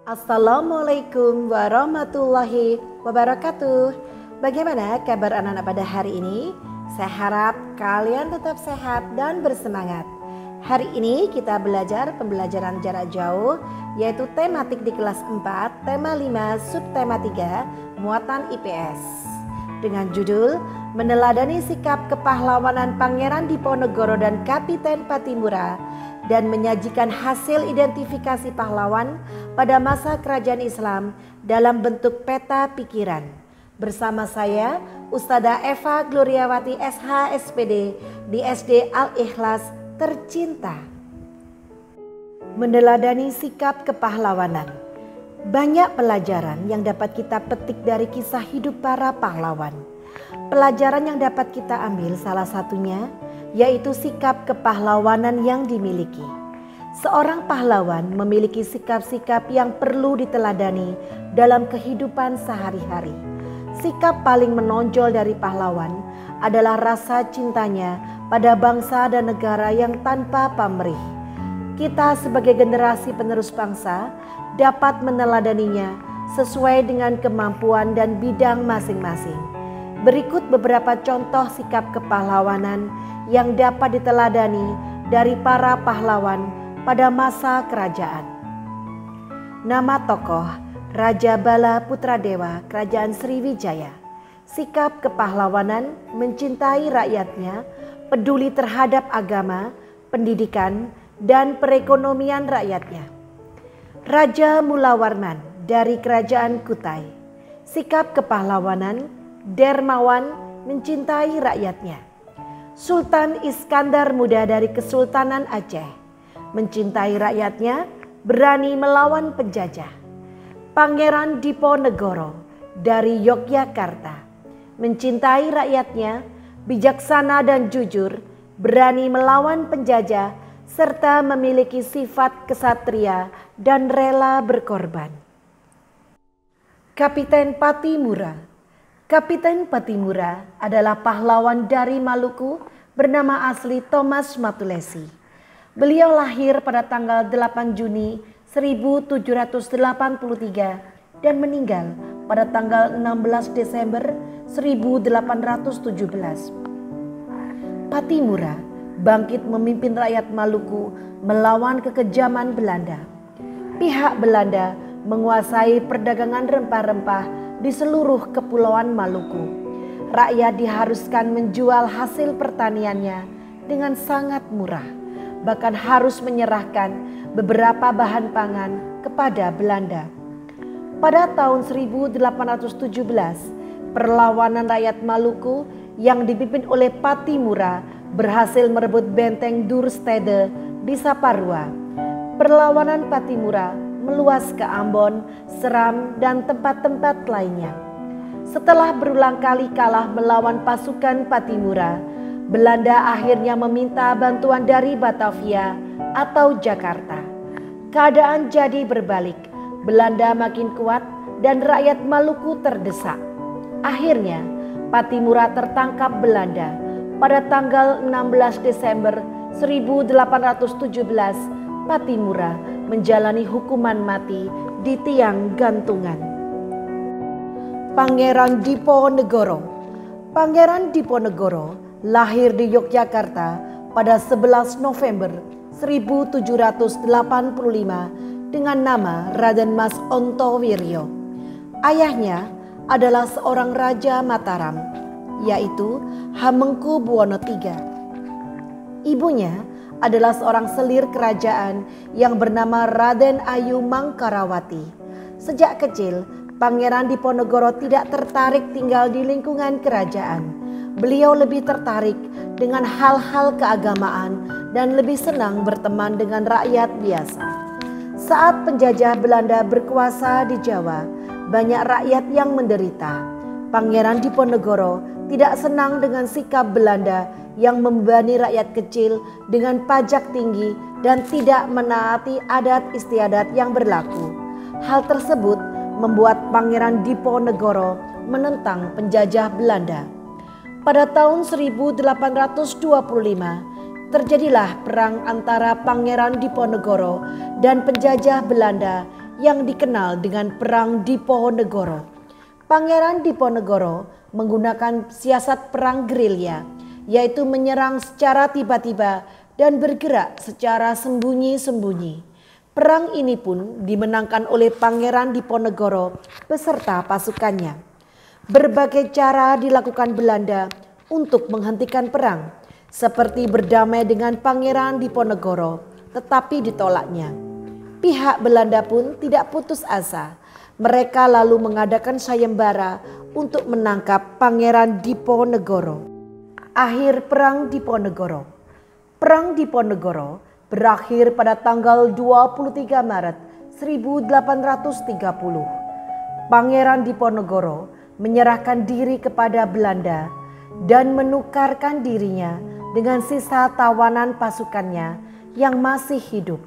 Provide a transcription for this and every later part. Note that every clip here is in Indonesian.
Assalamualaikum warahmatullahi wabarakatuh. Bagaimana kabar anak-anak pada hari ini? Saya harap kalian tetap sehat dan bersemangat. Hari ini kita belajar pembelajaran jarak jauh, yaitu tematik di kelas 4, tema 5, subtema 3, muatan IPS. Dengan judul Meneladani Sikap Kepahlawanan Pangeran Diponegoro dan Kapiten Pattimura dan menyajikan hasil identifikasi pahlawan pada masa kerajaan Islam dalam bentuk peta pikiran. Bersama saya, Ustadzah Eva Gloriawati SH SPD di SD Al-Ikhlas tercinta. Meneladani sikap kepahlawanan. Banyak pelajaran yang dapat kita petik dari kisah hidup para pahlawan. Pelajaran yang dapat kita ambil salah satunya yaitu sikap kepahlawanan yang dimiliki. Seorang pahlawan memiliki sikap-sikap yang perlu diteladani dalam kehidupan sehari-hari. Sikap paling menonjol dari pahlawan adalah rasa cintanya pada bangsa dan negara yang tanpa pamrih. Kita sebagai generasi penerus bangsa dapat meneladaninya sesuai dengan kemampuan dan bidang masing-masing. Berikut beberapa contoh sikap kepahlawanan yang dapat diteladani dari para pahlawan pada masa kerajaan. Nama tokoh Raja Bala Putradewa Kerajaan Sriwijaya. Sikap kepahlawanan mencintai rakyatnya, peduli terhadap agama, pendidikan, dan perekonomian rakyatnya. Raja Mulawarman dari Kerajaan Kutai. Sikap kepahlawanan, dermawan, mencintai rakyatnya. Sultan Iskandar Muda dari Kesultanan Aceh, mencintai rakyatnya, berani melawan penjajah. Pangeran Diponegoro dari Yogyakarta, mencintai rakyatnya, bijaksana dan jujur, berani melawan penjajah, serta memiliki sifat kesatria dan rela berkorban. Kapiten Pattimura. Kapiten Pattimura adalah pahlawan dari Maluku bernama asli Thomas Matulesi. Beliau lahir pada tanggal 8 Juni 1783 dan meninggal pada tanggal 16 Desember 1817. Pattimura bangkit memimpin rakyat Maluku melawan kekejaman Belanda. Pihak Belanda menguasai perdagangan rempah-rempah di seluruh kepulauan Maluku. Rakyat diharuskan menjual hasil pertaniannya dengan sangat murah, bahkan harus menyerahkan beberapa bahan pangan kepada Belanda. Pada tahun 1817, perlawanan rakyat Maluku yang dipimpin oleh Pattimura berhasil merebut benteng Durstede di Saparua. Perlawanan Pattimura meluas ke Ambon, Seram, dan tempat-tempat lainnya. Setelah berulang kali kalah melawan pasukan Pattimura, Belanda akhirnya meminta bantuan dari Batavia atau Jakarta. Keadaan jadi berbalik, Belanda makin kuat dan rakyat Maluku terdesak. Akhirnya Pattimura tertangkap Belanda pada tanggal 16 Desember 1817. Pattimura menjalani hukuman mati di tiang gantungan. Pangeran Diponegoro. Pangeran Diponegoro lahir di Yogyakarta pada 11 November 1785 dengan nama Raden Mas Ontowiryo. Ayahnya adalah seorang raja Mataram, yaitu Hamengkubuwono III. Ibunya adalah seorang selir kerajaan yang bernama Raden Ayu Mangkarawati. Sejak kecil, Pangeran Diponegoro tidak tertarik tinggal di lingkungan kerajaan. Beliau lebih tertarik dengan hal-hal keagamaan dan lebih senang berteman dengan rakyat biasa. Saat penjajah Belanda berkuasa di Jawa, banyak rakyat yang menderita. Pangeran Diponegoro tidak senang dengan sikap Belanda yang membebani rakyat kecil dengan pajak tinggi dan tidak menaati adat istiadat yang berlaku. Hal tersebut membuat Pangeran Diponegoro menentang penjajah Belanda. Pada tahun 1825 terjadilah perang antara Pangeran Diponegoro dan penjajah Belanda yang dikenal dengan Perang Diponegoro. Pangeran Diponegoro menggunakan siasat perang gerilya, yaitu menyerang secara tiba-tiba dan bergerak secara sembunyi-sembunyi. Perang ini pun dimenangkan oleh Pangeran Diponegoro beserta pasukannya. Berbagai cara dilakukan Belanda untuk menghentikan perang, seperti berdamai dengan Pangeran Diponegoro, tetapi ditolaknya. Pihak Belanda pun tidak putus asa. Mereka lalu mengadakan sayembara untuk menangkap Pangeran Diponegoro. Akhir Perang Diponegoro. Perang Diponegoro berakhir pada tanggal 23 Maret 1830. Pangeran Diponegoro menyerahkan diri kepada Belanda dan menukarkan dirinya dengan sisa tawanan pasukannya yang masih hidup.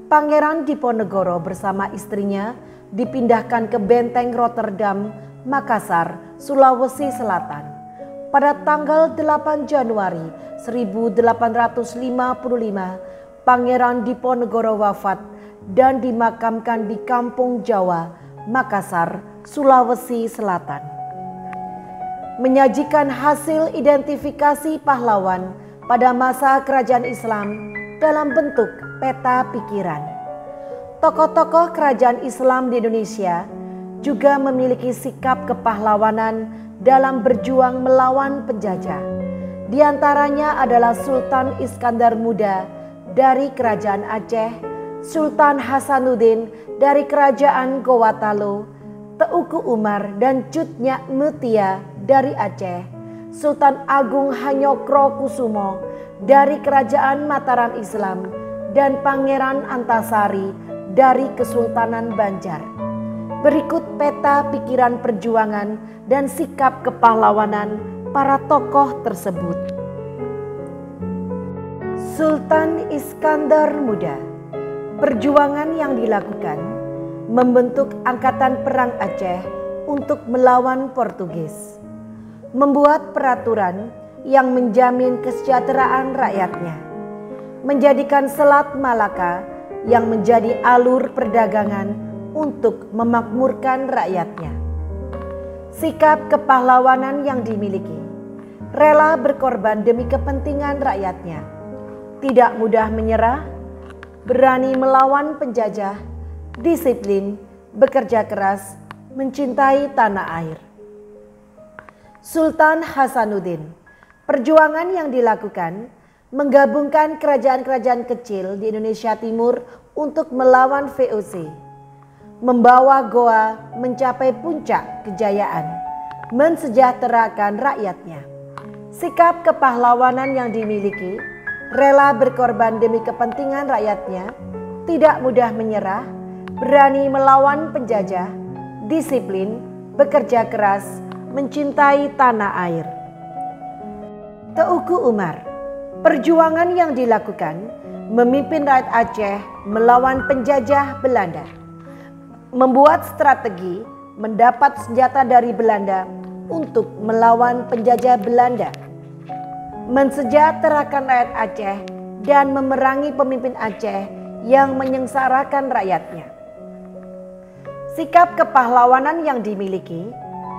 Pangeran Diponegoro bersama istrinya dipindahkan ke Benteng Rotterdam, Makassar, Sulawesi Selatan. Pada tanggal 8 Januari 1855, Pangeran Diponegoro wafat dan dimakamkan di Kampung Jawa, Makassar, Sulawesi Selatan. Menyajikan hasil identifikasi pahlawan pada masa kerajaan Islam dalam bentuk peta pikiran. Tokoh-tokoh kerajaan Islam di Indonesia juga memiliki sikap kepahlawanan dalam berjuang melawan penjajah. Di antaranya adalah Sultan Iskandar Muda dari Kerajaan Aceh, Sultan Hasanuddin dari Kerajaan Gowatalo, Teuku Umar dan Cut Nyak Mutia dari Aceh, Sultan Agung Hanyokrokusumo dari Kerajaan Mataram Islam, dan Pangeran Antasari dari Kesultanan Banjar. Berikut peta pikiran perjuangan dan sikap kepahlawanan para tokoh tersebut. Sultan Iskandar Muda. Perjuangan yang dilakukan membentuk Angkatan Perang Aceh untuk melawan Portugis, membuat peraturan yang menjamin kesejahteraan rakyatnya, menjadikan Selat Malaka yang menjadi alur perdagangan untuk memakmurkan rakyatnya. Sikap kepahlawanan yang dimiliki, rela berkorban demi kepentingan rakyatnya, tidak mudah menyerah, berani melawan penjajah, disiplin, bekerja keras, mencintai tanah air. Sultan Hasanuddin. Perjuangan yang dilakukan menggabungkan kerajaan-kerajaan kecil di Indonesia Timur untuk melawan VOC, membawa Goa mencapai puncak kejayaan, mensejahterakan rakyatnya. Sikap kepahlawanan yang dimiliki, rela berkorban demi kepentingan rakyatnya, tidak mudah menyerah, berani melawan penjajah, disiplin, bekerja keras, mencintai tanah air. Teuku Umar. Perjuangan yang dilakukan memimpin rakyat Aceh melawan penjajah Belanda, membuat strategi mendapat senjata dari Belanda untuk melawan penjajah Belanda, mensejahterakan rakyat Aceh dan memerangi pemimpin Aceh yang menyengsarakan rakyatnya. Sikap kepahlawanan yang dimiliki,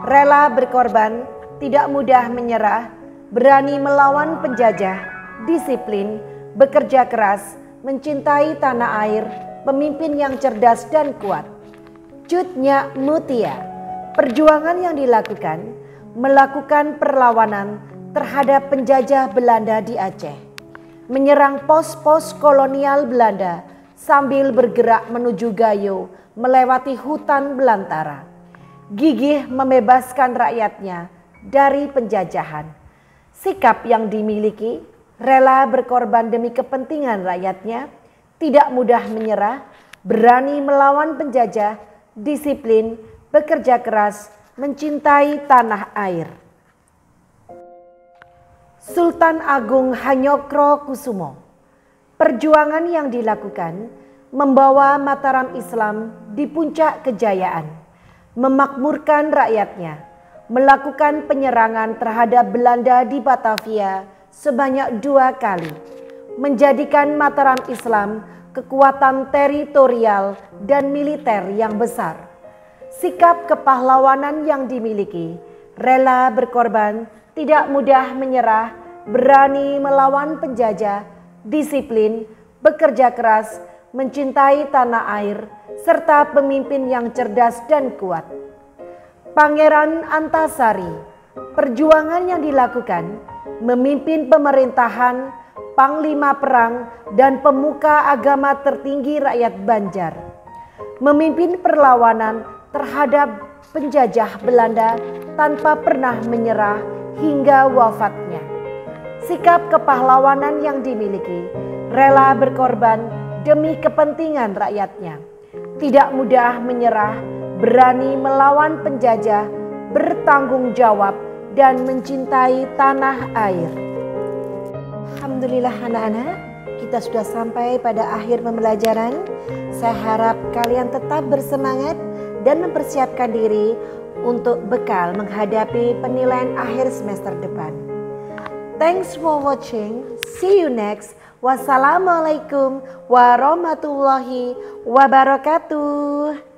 rela berkorban, tidak mudah menyerah, berani melawan penjajah, disiplin, bekerja keras, mencintai tanah air, pemimpin yang cerdas dan kuat. Cut Nyak Mutia. Perjuangan yang dilakukan, melakukan perlawanan terhadap penjajah Belanda di Aceh, menyerang pos-pos kolonial Belanda sambil bergerak menuju Gayo melewati hutan belantara, gigih membebaskan rakyatnya dari penjajahan. Sikap yang dimiliki, rela berkorban demi kepentingan rakyatnya, tidak mudah menyerah, berani melawan penjajah, disiplin, bekerja keras, mencintai tanah air. Sultan Agung Hanyokrokusumo. Perjuangan yang dilakukan membawa Mataram Islam di puncak kejayaan, memakmurkan rakyatnya, melakukan penyerangan terhadap Belanda di Batavia sebanyak 2 kali, menjadikan Mataram Islam kekuatan teritorial dan militer yang besar. Sikap kepahlawanan yang dimiliki, rela berkorban, tidak mudah menyerah, berani melawan penjajah, disiplin, bekerja keras, mencintai tanah air, serta pemimpin yang cerdas dan kuat. Pangeran Antasari, perjuangan yang dilakukan, memimpin pemerintahan, panglima perang, dan pemuka agama tertinggi rakyat Banjar. Memimpin perlawanan terhadap penjajah Belanda tanpa pernah menyerah hingga wafatnya. Sikap kepahlawanan yang dimiliki, rela berkorban demi kepentingan rakyatnya. Tidak mudah menyerah, berani melawan penjajah, bertanggung jawab, dan mencintai tanah air. Alhamdulillah anak-anak, kita sudah sampai pada akhir pembelajaran. Saya harap kalian tetap bersemangat dan mempersiapkan diri untuk bekal menghadapi penilaian akhir semester depan. Thanks for watching. See you next. Wassalamualaikum warahmatullahi wabarakatuh.